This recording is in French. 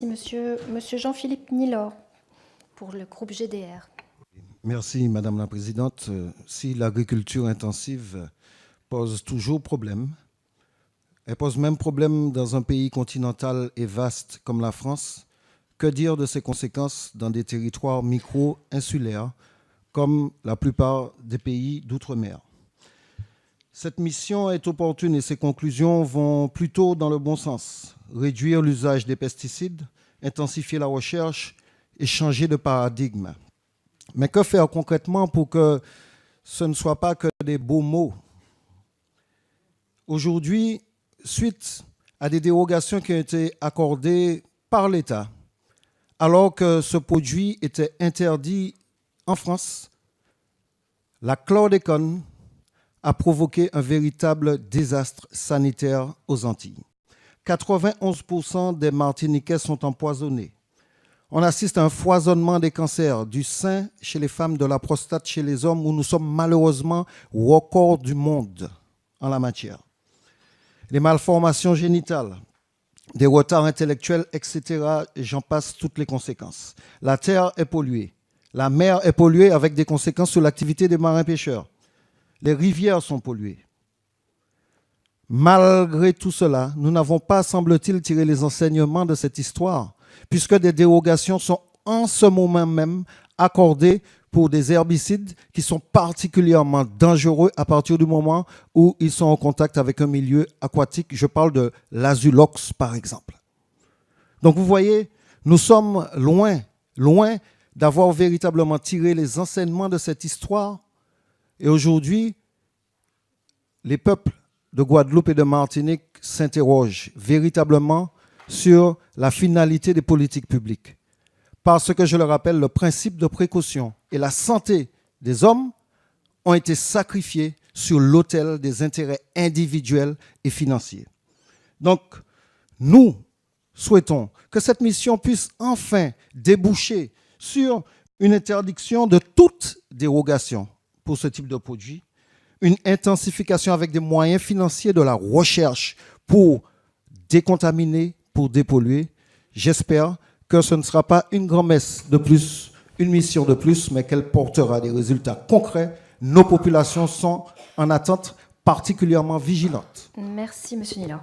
Monsieur Jean-Philippe Nilor, pour le groupe GDR. Merci, Madame la Présidente. Si l'agriculture intensive pose toujours problème, elle pose même problème dans un pays continental et vaste comme la France, que dire de ses conséquences dans des territoires micro-insulaires comme la plupart des pays d'outre-mer? Cette mission est opportune et ses conclusions vont plutôt dans le bon sens. Réduire l'usage des pesticides, intensifier la recherche et changer de paradigme. Mais que faire concrètement pour que ce ne soit pas que des beaux mots? Aujourd'hui, suite à des dérogations qui ont été accordées par l'État, alors que ce produit était interdit en France, la chlordécone a provoqué un véritable désastre sanitaire aux Antilles. 91% des Martiniquais sont empoisonnés. On assiste à un foisonnement des cancers du sein chez les femmes, de la prostate chez les hommes, où nous sommes malheureusement record du monde en la matière. Les malformations génitales, des retards intellectuels, etc. Et j'en passe toutes les conséquences. La terre est polluée. La mer est polluée avec des conséquences sur l'activité des marins-pêcheurs. Les rivières sont polluées. Malgré tout cela, nous n'avons pas, semble-t-il, tiré les enseignements de cette histoire, puisque des dérogations sont en ce moment même accordées pour des herbicides qui sont particulièrement dangereux à partir du moment où ils sont en contact avec un milieu aquatique. Je parle de l'azulox, par exemple. Donc vous voyez, nous sommes loin d'avoir véritablement tiré les enseignements de cette histoire. Et aujourd'hui, les peuples de Guadeloupe et de Martinique s'interrogent véritablement sur la finalité des politiques publiques. Parce que, je le rappelle, le principe de précaution et la santé des hommes ont été sacrifiés sur l'autel des intérêts individuels et financiers. Donc, nous souhaitons que cette mission puisse enfin déboucher sur une interdiction de toute dérogation pour ce type de produit, une intensification avec des moyens financiers de la recherche pour décontaminer, pour dépolluer. J'espère que ce ne sera pas une grand-messe de plus, une mission de plus, mais qu'elle portera des résultats concrets. Nos populations sont en attente particulièrement vigilantes. Merci, Monsieur Nilor.